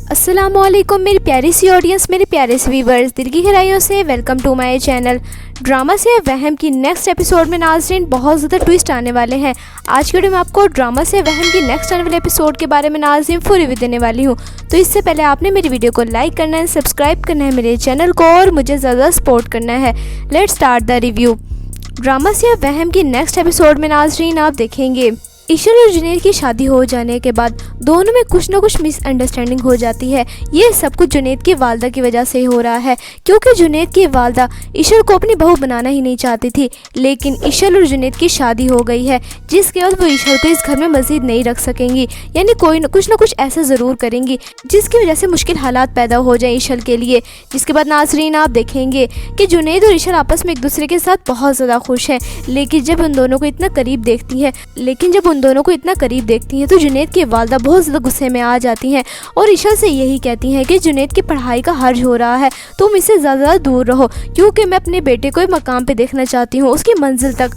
अस्सलाम वालेकुम मेरी प्यारी सी ऑडियंस, मेरे प्यारे से व्यूवर्स, दिल की गहराइयों से welcome to my channel. Drama से वहम की नेक्स्ट एपिसोड में नाज़रीन बहुत ज़्यादा ट्विस्ट आने वाले हैं। आज की वीडियो में आपको ड्रामा से वहम की नेक्स्ट आने वाले एपिसोड के बारे में नाज़रीन फुल रिव्यू देने वाली हूँ। तो इससे पहले आपने मेरी वीडियो को लाइक करना है, सब्सक्राइब करना है मेरे चैनल को और मुझे ज़्यादा सपोर्ट करना है। Let's start the review. Drama से वहम की नेक्स्ट एपिसोड में नाज़रीन आप देखेंगे ईशल और जुनैद की शादी हो जाने के बाद दोनों में कुछ ना कुछ मिसअंडरस्टैंडिंग हो जाती है। ये सब कुछ जुनैद की वालदा की वजह से ही हो रहा है, क्योंकि जुनैद की वालदा ईशल को अपनी बहू बनाना ही नहीं चाहती थी, लेकिन ईशल और जुनैद की शादी हो गई है, जिसके बाद वो ईशल को इस घर में मज़ीद नहीं रख सकेंगी। यानी कुछ ना कुछ ऐसा ज़रूर करेंगी जिसकी वजह से मुश्किल हालात पैदा हो जाए ईशल के लिए। जिसके बाद नाज़रीन आप देखेंगे कि जुनैद और ईशल आपस में एक दूसरे के साथ बहुत ज़्यादा खुश हैं, लेकिन जब उन दोनों को इतना करीब देखती हैं तो जुनैद की वालदा बहुत ज़्यादा गुस्से में आ जाती हैं और ईशल से यही कहती हैं कि जुनैद की पढ़ाई का हर्ज हो रहा है, तुम इससे ज़्यादा दूर रहो, क्योंकि मैं अपने बेटे को एक मकाम पे देखना चाहती हूँ, उसकी मंजिल तक।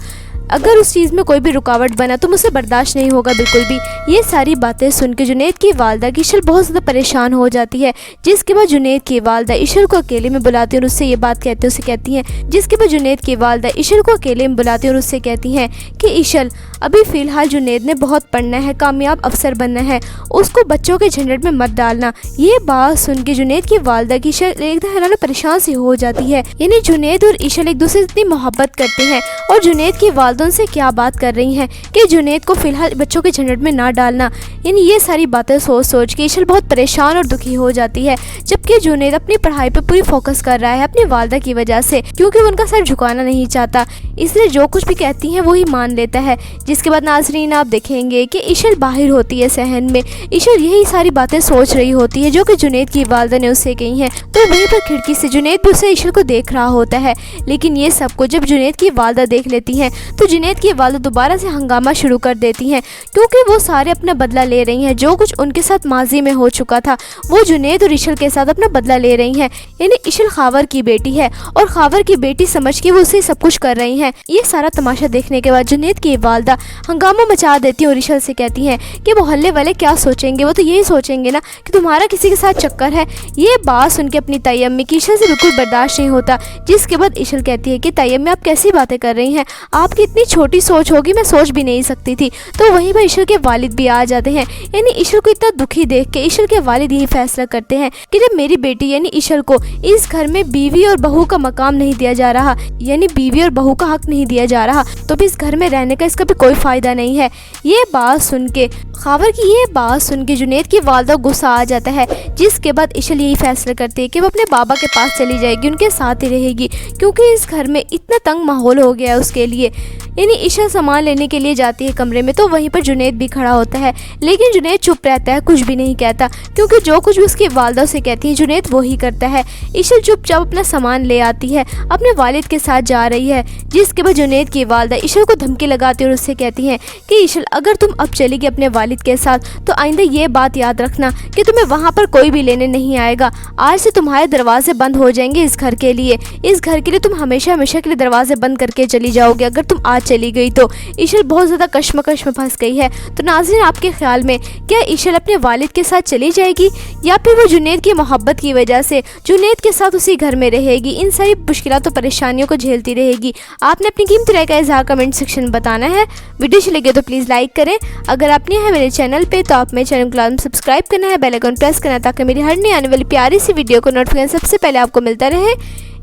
अगर उस चीज़ में कोई भी रुकावट बना तो मुझसे बर्दाश्त नहीं होगा बिल्कुल भी। ये सारी बातें सुन के जुनैद की वालदा की ईशल बहुत ज़्यादा परेशान हो जाती है। जिसके बाद जुनैद की वालदा ईशल को अकेले में बुलाती है और उससे ये बात कहती हैं जिसके बाद जुनैद की वालदा ईशल को अकेले में बुलाती है और उससे कहती हैं कि ईशल, अभी फ़िलहाल जुनैद ने बहुत पढ़ना है, कामयाब अफसर बनना है, उसको बच्चों के झंझट में मत डालना। ये बात सुन के जुनैद की वालदा की ईशल एकदम हैरान परेशान सी हो जाती है। यानी जुनैद और ईशल एक दूसरे से इतनी मोहब्बत करते हैं और जुनैद की वालदा उनसे क्या बात कर रही हैं कि जुनैद को फ़िलहाल बच्चों के झंझट में ना डालना। यानी ये सारी बातें सोच के ईशल बहुत परेशान और दुखी हो जाती है, जबकि जुनैद अपनी पढ़ाई पर पूरी फोकस कर रहा है अपनी वालदा की वजह से, क्योंकि वो उनका सर झुकाना नहीं चाहता, इसलिए जो कुछ भी कहती हैं वही मान लेता है। जिसके बाद नाज़रीन आप देखेंगे कि ईशल बाहर होती है सहन में। ईशल यही सारी बातें सोच रही होती है जो कि जुनैद की वालदा ने उससे कही हैं। तो वहीं पर खिड़की से जुनैद भी उसे ईशल को देख रहा होता है, लेकिन ये सब कुछ जब जुनैद की वालदा देख लेती हैं तो जुनैद की वालदा दोबारा से हंगामा शुरू कर देती हैं, क्योंकि वो सारे अपना बदला ले रही हैं। जो कुछ उनके साथ माजी में हो चुका था वो जुनैद और ईशल के साथ अपना बदला ले रही हैं। यानी ईशल खावर की बेटी है और खावर की बेटी समझ के वो उसे सब कुछ कर रही हैं। ये सारा तमाशा देखने के बाद जुनैद की वालदा हंगामा मचा देती हैं और ईशल से कहती हैं कि मोहल्ले वाले क्या सोचेंगे, वो तो यही सोचेंगे ना कि तुम्हारा किसी के साथ चक्कर है। ये बात सुन के अपनी ताई अम्मी की ईशल से बिल्कुल बर्दाश्त नहीं होता। जिसके बाद ईशल कहती है कि ताई अम्मी आप कैसी बातें कर रही हैं, आपकी इतनी छोटी सोच होगी, मैं सोच भी नहीं सकती थी। तो वहीं पर ईशल के वालिद भी आ जाते हैं। यानी ईशल को इतना दुखी देख के ईशल के वालिद यही फैसला करते हैं कि जब मेरी बेटी यानी ईशल को इस घर में बीवी और बहू का मकाम नहीं दिया जा रहा, यानी बीवी और बहू का हक नहीं दिया जा रहा, तो भी इस घर में रहने का इसका भी कोई फायदा नहीं है। ये बात सुन के खावर की ये बात सुन के जुनैद की वालदा गुस्सा आ जाता है। जिसके बाद ईशल यही फैसला करती है कि वो अपने बाबा के पास चली जाएगी, उनके साथ ही रहेगी, क्योंकि इस घर में इतना तंग माहौल हो गया है उसके लिए। यानी ईशल सामान लेने के लिए जाती है कमरे में तो वहीं पर जुनैद भी खड़ा होता है, लेकिन जुनैद चुप रहता है, कुछ भी नहीं कहता, क्योंकि जो कुछ भी उसकी वालदा से कहती है जुनैद वही करता है। ईशल चुपचाप अपना सामान ले आती है, अपने वालिद के साथ जा रही है। जिसके बाद जुनैद की वालदा ईशल को धमकी लगाती है और उससे कहती हैं कि ईशल, अगर तुम अब चलेगी अपने वालिद के साथ तो आइंदा ये बात याद रखना कि तुम्हें वहाँ पर कोई भी लेने नहीं आएगा। आज से तुम्हारे दरवाजे बंद हो जाएंगे इस घर के लिए। इस घर के लिए तुम हमेशा हमेशा के लिए दरवाजे बंद करके चली जाओगे अगर तुम आज चली गई तो। ईशल बहुत ज़्यादा कश्मकश में फंस गई है। तो नाज़रीन आपके ख्याल में क्या ईशल अपने वालिद के साथ चली जाएगी या फिर वो जुनैद की मोहब्बत की वजह से जुनैद के साथ उसी घर में रहेगी, इन सारी मुश्किलात और परेशानियों को झेलती रहेगी? आपने अपनी कीमती राय का इज़हार कमेंट सेक्शन में बताना है। वीडियो अच्छी लगे तो प्लीज़ लाइक करें। अगर आप नए हैं मेरे चैनल पे तो आप मेरे चैनल को लाजमी सब्सक्राइब करना है, बेल आइकन प्रेस करना है, ताकि मेरी हर नई आने वाली प्यारी सी वीडियो को नोटिफिकेशन सबसे पहले आपको मिलता रहे।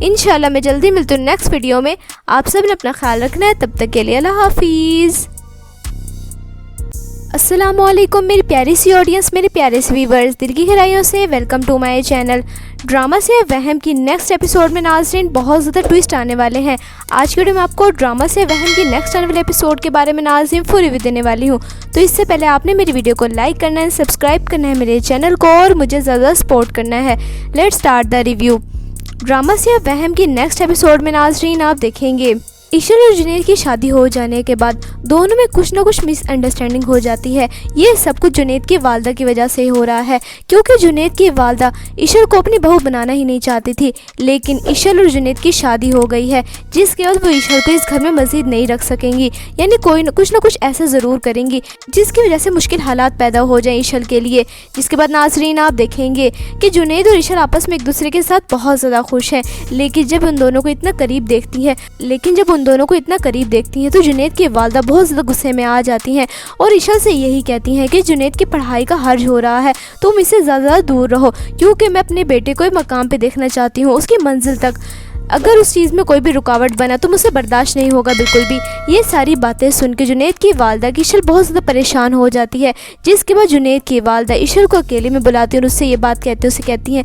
इंशाल्लाह मैं जल्दी मिलती हूँ नेक्स्ट वीडियो में। आप सब ने अपना ख्याल रखना है, तब तक के लिए अल्लाह हाफिज़। अस्सलाम वालेकुम मेरी प्यारी सी ऑडियंस, मेरे प्यारे से व्यूवर्स, दिल की गहराइयों से welcome to my channel. Drama से वहम की नेक्स्ट एपिसोड में नाज़रीन बहुत ज़्यादा ट्विस्ट आने वाले हैं। आज की वीडियो में आपको ड्रामा से वहम की नेक्स्ट आने वाले एपिसोड के बारे में नाज़रीन फुल रिव्यू देने वाली हूँ। तो इससे पहले आपने मेरी वीडियो को लाइक करना है, सब्सक्राइब करना है मेरे चैनल को और मुझे ज़्यादा सपोर्ट करना है। Let's start the review. Drama से वहम की नेक्स्ट एपिसोड में नाज़रीन आप देखेंगे ईशल और जुनैद की शादी हो जाने के बाद दोनों में कुछ ना कुछ मिसअंडरस्टैंडिंग हो जाती है। ये सब कुछ जुनैद की वालदा की वजह से हो रहा है, क्योंकि जुनैद की वालदा ईशल को अपनी बहू बनाना ही नहीं चाहती थी। लेकिन ईशल और जुनैद की शादी हो गई है, जिसके बाद वो ईशल को इस घर में मजीद नहीं रख सकेंगी, यानी कुछ ना कुछ ऐसा ज़रूर करेंगी जिसकी वजह से मुश्किल हालात पैदा हो जाए ईशल के लिए। जिसके बाद नाज़रीन आप देखेंगे कि जुनैद और ईशल आपस में एक दूसरे के साथ बहुत ज़्यादा खुश हैं। लेकिन जब उन दोनों को इतना करीब देखती हैं तो जुनैद की वालदा बहुत ज़्यादा गुस्से में आ जाती हैं और ईशल से यही कहती हैं कि जुनैद की पढ़ाई का हर्ज हो रहा है, तुम इससे ज़्यादा दूर रहो, क्योंकि मैं अपने बेटे को एक मकाम पे देखना चाहती हूँ, उसकी मंजिल तक। अगर उस चीज़ में कोई भी रुकावट बना तो मुझसे बर्दाश्त नहीं होगा बिल्कुल भी। ये सारी बातें सुन के जुनैद की वालदा की ईशल बहुत ज़्यादा परेशान हो जाती है। जिसके बाद जुनैद की वालदा ईशल को अकेले में बुलाती है और उससे ये बात कहती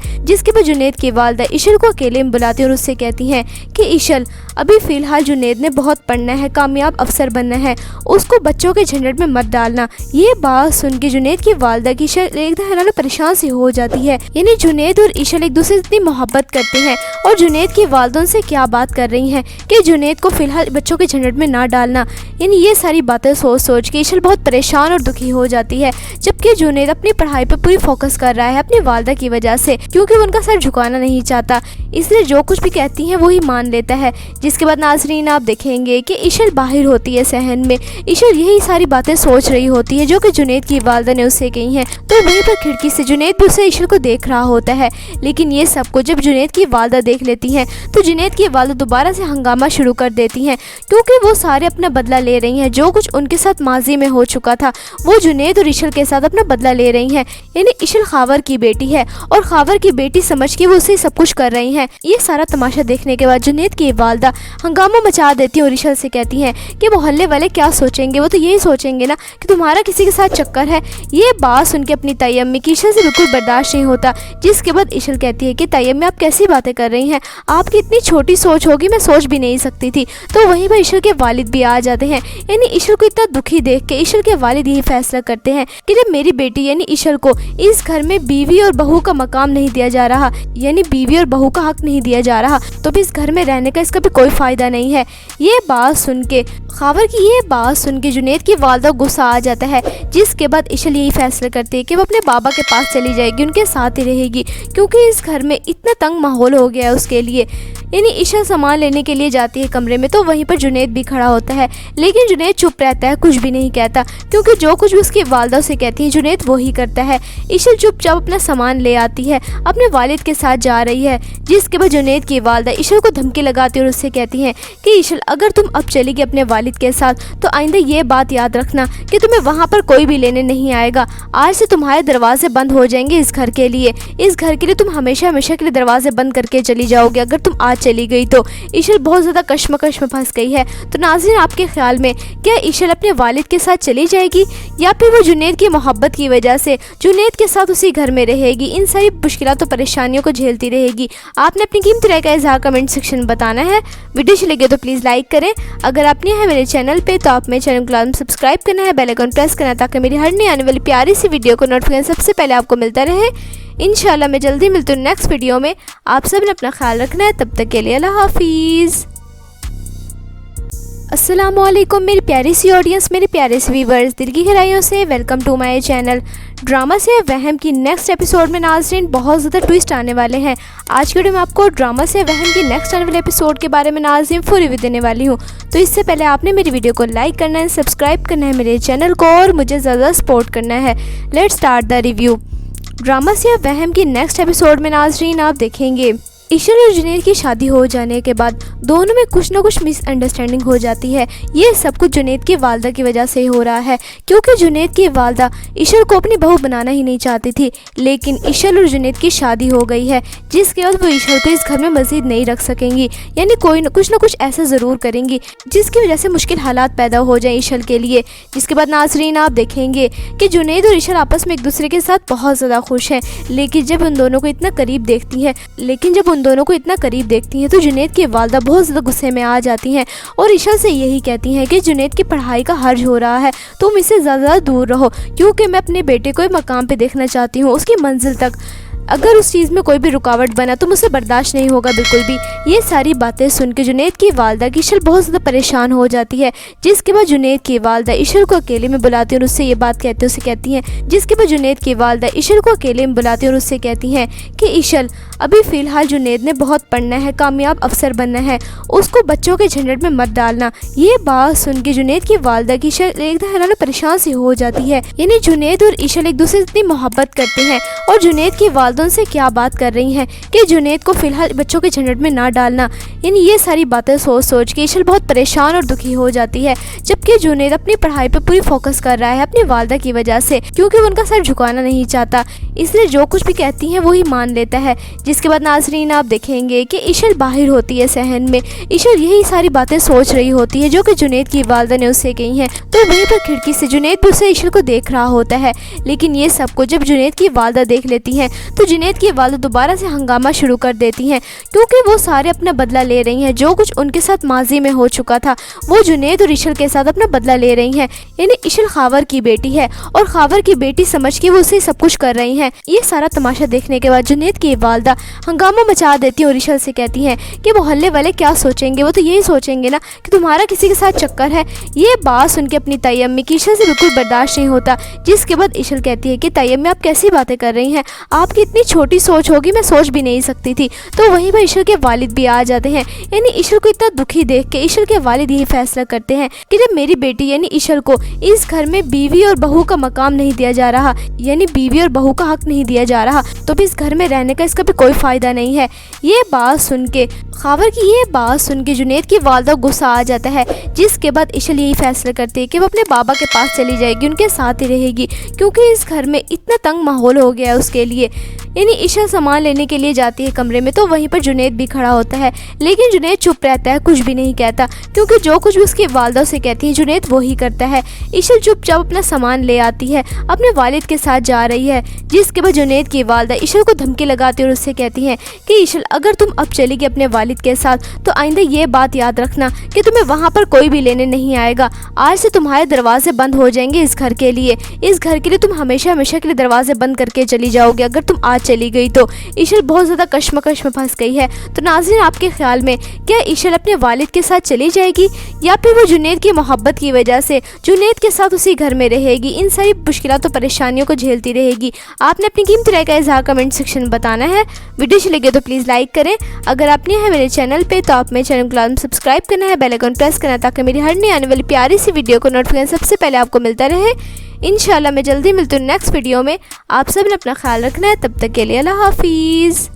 हैं कि ईशल, अभी फ़िलहाल जुनैद ने बहुत पढ़ना है, कामयाब अफसर बनना है, उसको बच्चों के झंझट में मत डालना। ये बात सुन के जुनैद की वालदा की ईशल एकदम परेशान सी हो जाती है। यानी जुनैद और ईशल एक दूसरे से इतनी मोहब्बत करते हैं और जुनैद की वालदा उनसे क्या बात कर रही हैं कि जुनैद को फ़िलहाल बच्चों के झंझट में ना डालना। यानी ये सारी बातें सोच के ईशल बहुत परेशान और दुखी हो जाती है, जबकि जुनैद अपनी पढ़ाई पर पूरी फोकस कर रहा है अपनी वालदा की वजह से, क्योंकि वो उनका सर झुकाना नहीं चाहता, इसलिए जो कुछ भी कहती हैं वही मान लेता है। जिसके बाद नाज़रीन आप देखेंगे कि ईशल बाहर होती है सहन में। ईशल यही सारी बातें सोच रही होती है जो कि जुनैद की वालदा ने उससे कही हैं। तो वहीं पर खिड़की से जुनैद भी उसे ईशल को देख रहा होता है। लेकिन ये सब कुछ जब जुनैद की वालदा देख लेती हैं तो जुनैद की वालदा दोबारा से हंगामा शुरू कर देती हैं, क्योंकि वो सारे अपना बदला ले रही हैं। जो कुछ उनके साथ माजी में हो चुका था वो जुनैद और ईशल के साथ अपना बदला ले रही हैं। यानी ईशल खावर की बेटी है और खावर की बेटी समझ के वो उसे सब कुछ कर रही हैं। ये सारा तमाशा देखने के बाद जुनैद की वालदा हंगामा मचा देती है और ईशल से कहती हैं कि मोहल्ले वाले क्या सोचेंगे, वो तो यही सोचेंगे ना कि तुम्हारा किसी के साथ चक्कर है। ये बात सुन के अपनी ताई अम्मी की ईशल से बिल्कुल बर्दाश्त नहीं होता। जिसके बाद ईशल कहती है कि ताई अम्मी आप कैसी बातें कर रही हैं, आपकी इतनी छोटी सोच होगी, मैं सोच भी नहीं सकती थी। तो वहीं पर ईशल के वालिद भी आ जाते हैं। यानी ईशल को इतना दुखी देख के ईशल के वालिद यही फैसला करते हैं कि जब मेरी बेटी यानी ईशल को इस घर में बीवी और बहू का मकाम नहीं दिया जा रहा, यानी बीवी और बहू का हक नहीं दिया जा रहा, तो भी इस घर में रहने का इसका भी कोई फ़ायदा नहीं है। ये बात सुन के खावर की ये बात सुन के जुनैद की वालदा गुस्सा आ जाता है। जिसके बाद ईशल यही फैसला करती है कि वो अपने बाबा के पास चली जाएगी, उनके साथ ही रहेगी, क्योंकि इस घर में इतना तंग माहौल हो गया है उसके लिए। यानी ईशल सामान लेने के लिए जाती है कमरे में, तो वहीं पर जुनैद भी खड़ा होता है। लेकिन जुनैद चुप रहता है, कुछ भी नहीं कहता, क्योंकि जो कुछ भी उसकी वालदा उसे कहती है जुनैद वही करता है। ईशल चुपचाप अपना सामान ले आती है, अपने वालिद के साथ जा रही है। जिसके बाद जुनैद की वालदा ईशल को धमकी लगाती है और उससे कहती हैं कि ईशल, अगर तुम अब चलेगी अपने वालिद के साथ तो आइंदा ये बात याद रखना कि तुम्हें वहाँ पर कोई भी लेने नहीं आएगा। आज से तुम्हारे दरवाजे बंद हो जाएंगे इस घर के लिए। इस घर के लिए तुम हमेशा हमेशा के लिए दरवाजे बंद करके चली जाओगे अगर तुम आज चली गई तो। ईशल बहुत ज़्यादा कश्मकश में फंस गई है। तो नाज़रीन आपके ख्याल में क्या ईशल अपने वालिद के साथ चली जाएगी, या फिर वो जुनैद की मोहब्बत की वजह से जुनैद के साथ उसी घर में रहेगी, इन सारी मुश्किलात और परेशानियों को झेलती रहेगी? आपने अपनी कीमती राय का इज़हार कमेंट सेक्शन में बताना है। वीडियो अच्छी लगे तो प्लीज़ लाइक करें। अगर आप नए हैं मेरे चैनल पे तो आप मेरे चैनल को लाजमी सब्सक्राइब करना है, बेल आइकन प्रेस करना है, ताकि मेरी हर नई आने वाली प्यारी सी वीडियो को नोटिफिकेशन सबसे पहले आपको मिलता रहे। इंशाल्लाह मैं जल्दी मिलती हूँ नेक्स्ट वीडियो में। आप सब ने अपना ख्याल रखना है, तब तक के लिए अल्लाह हाफिज़। अस्सलामुअलैकुम मेरी प्यारी सी ऑडियंस, मेरे प्यारे से व्यूअर्स, दिल की गहराइयों से welcome to my channel. Drama से वहम की नेक्स्ट एपिसोड में नाज़रीन बहुत ज़्यादा ट्विस्ट आने वाले हैं। आज के वीडियो में आपको ड्रामा से वहम की नेक्स्ट आने वाले एपिसोड के बारे में नाज़रीन फुल रिव्यू देने वाली हूँ। तो इससे पहले आपने मेरी वीडियो को लाइक करना है, सब्सक्राइब करना है मेरे चैनल को और मुझे ज़्यादा सपोर्ट करना है। Let's start the review. Drama से वहम की नेक्स्ट एपिसोड में नाज़रीन आप देखेंगे ईशल और जुनैद की शादी हो जाने के बाद दोनों में कुछ ना कुछ मिसअंडरस्टैंडिंग हो जाती है। ये सब कुछ जुनैद की वालदा की वजह से हो रहा है, क्योंकि जुनैद की वालदा ईशल को अपनी बहू बनाना ही नहीं चाहती थी। लेकिन ईशल और जुनैद की शादी हो गई है, जिसके बाद वो ईशल को इस घर में मजीद नहीं रख सकेंगी, यानी कुछ ना कुछ ऐसा ज़रूर करेंगी जिसकी वजह से मुश्किल हालात पैदा हो जाए ईशल के लिए। जिसके बाद नाज़रीन आप देखेंगे कि जुनैद और ईशल आपस में एक दूसरे के साथ बहुत ज़्यादा खुश हैं। लेकिन जब उन दोनों को इतना करीब देखती हैं तो जुनैद की वालदा बहुत ज़्यादा गुस्से में आ जाती हैं और ईशल से यही कहती हैं कि जुनैद की पढ़ाई का हर्ज हो रहा है, तुम इससे ज़्यादा दूर रहो, क्योंकि मैं अपने बेटे को एक मकाम पे देखना चाहती हूँ, उसकी मंजिल तक। अगर उस चीज़ में कोई भी रुकावट बना तो मुझसे बर्दाश्त नहीं होगा बिल्कुल भी। ये सारी बातें सुन के जुनैद की वालदा इशल बहुत ज़्यादा परेशान हो जाती है। जिसके बाद जुनैद की वालदा इशल को अकेले में बुलाती है और उससे ये बात कहते उसे कहती हैं जिसके बाद जुनैद की वालदा इशल को अकेले में बुलाती है और उससे कहती हैं कि इशल, अभी फ़िलहाल जुनैद ने बहुत पढ़ना है, कामयाब अफसर बनना है, उसको बच्चों के झंझट में मत डालना। ये बात सुन के जुनैद की वालदा की इशल एकदम हैरान परेशान सी हो जाती है। यानी जुनैद और इशल एक दूसरे से इतनी मोहब्बत करते हैं और जुनैद की वालदा उनसे क्या बात कर रही हैं कि जुनैद को फ़िलहाल बच्चों के झंझट में ना डालना। यानी ये सारी बातें सोच सोच के इशल बहुत परेशान और दुखी हो जाती है। जबकि जुनैद अपनी पढ़ाई पर पूरी फोकस कर रहा है अपनी वालदा की वजह से, क्योंकि वो उनका सर झुकाना नहीं चाहता, इसलिए जो कुछ भी कहती हैं वही मान लेता है। जिसके बाद नाज़रीन आप देखेंगे कि इशल बाहर होती है सहन में। इशल यही सारी बातें सोच रही होती है जो कि जुनैद की वालदा ने उससे कही हैं। तो वहीं पर खिड़की से जुनैद भी उसे इशल को देख रहा होता है। लेकिन ये सब कुछ जब जुनैद की वालदा देख लेती हैं तो जुनैद की वालदा दोबारा से हंगामा शुरू कर देती हैं, क्योंकि वो सारे अपना बदला ले रही हैं। जो कुछ उनके साथ माजी में हो चुका था वो जुनैद और इशल के साथ अपना बदला ले रही हैं। यानी इशल खावर की बेटी है और खावर की बेटी समझ के वो उसे सब कुछ कर रही हैं। ये सारा तमाशा देखने के बाद जुनैद की वालदा हंगामा मचा देती है और इशल से कहती हैं कि मोहल्ले वाले क्या सोचेंगे, वो तो यही सोचेंगे ना कि तुम्हारा किसी के साथ चक्कर है। ये बात सुन के अपनी ताई अम्मी की इशल से बिल्कुल बर्दाश्त नहीं होता। जिसके बाद इशल कहती है कि ताई अम्मी आप कैसी बातें कर रही हैं, आपकी इतनी छोटी सोच होगी, मैं सोच भी नहीं सकती थी। तो वहीं पर इशल के वालिद भी आ जाते हैं। यानी इशल को इतना दुखी देख के इशल के वालिद यही फैसला करते हैं कि जब मेरी बेटी यानी इशल को इस घर में बीवी और बहू का मकाम नहीं दिया जा रहा, यानी बीवी और बहू का हक नहीं दिया जा रहा, तो भी इस घर में रहने का इसका भी कोई फ़ायदा नहीं है। ये बात सुन के खावर की ये बात सुन के जुनैद की वालदा गुस्सा आ जाता है। जिसके बाद इशल यही फैसला करती है कि वो अपने बाबा के पास चली जाएगी, उनके साथ ही रहेगी, क्योंकि इस घर में इतना तंग माहौल हो गया है उसके लिए। यानी इशल सामान लेने के लिए जाती है कमरे में तो वहीं पर जुनैद भी खड़ा होता है। लेकिन जुनैद चुप रहता है, कुछ भी नहीं कहता, क्योंकि जो कुछ भी उसकी वालदा से कहती है जुनैद वो ही करता है। इशल चुपचाप अपना सामान ले आती है, अपने वालिद के साथ जा रही है। जिसके बाद जुनैद की वालदा इशल को धमकी लगाती है और उससे कहती हैं कि इशल, अगर तुम अब चलेगी अपने वालिद के साथ तो आइंदा ये बात याद रखना कि तुम्हें वहाँ पर कोई भी लेने नहीं आएगा। आज से तुम्हारे दरवाजे बंद हो जाएंगे इस घर के लिए। इस घर के लिए तुम हमेशा हमेशा के लिए दरवाजे बंद करके चली जाओगे अगर तुम आज चली गई तो। इशल बहुत ज़्यादा कश्मकश में फंस गई है। तो नाज़रीन आपके ख्याल में क्या इशल अपने वालिद के साथ चली जाएगी या फिर वो जुनैद की मोहब्बत की वजह से जुनैद के साथ उसी घर में रहेगी, इन सारी मुश्किलात और परेशानियों को झेलती रहेगी? आपने अपनी कीमती राय का इज़हार कमेंट सेक्शन में बताना है। वीडियो अच्छी लगे तो प्लीज़ लाइक करें। अगर आप नए हैं मेरे चैनल पे तो आप मेरे चैनल को लाजमी सब्सक्राइब करना है, बेल आइकन प्रेस करना है ताकि मेरी हर नई आने वाली प्यारी सी वीडियो को नोटिफिकेशन सबसे पहले आपको मिलता रहे। इंशाल्लाह मैं जल्दी मिलती हूँ नेक्स्ट वीडियो में। आप सब ने अपना ख्याल रखना है, तब तक के लिए अल्लाह हाफिज़।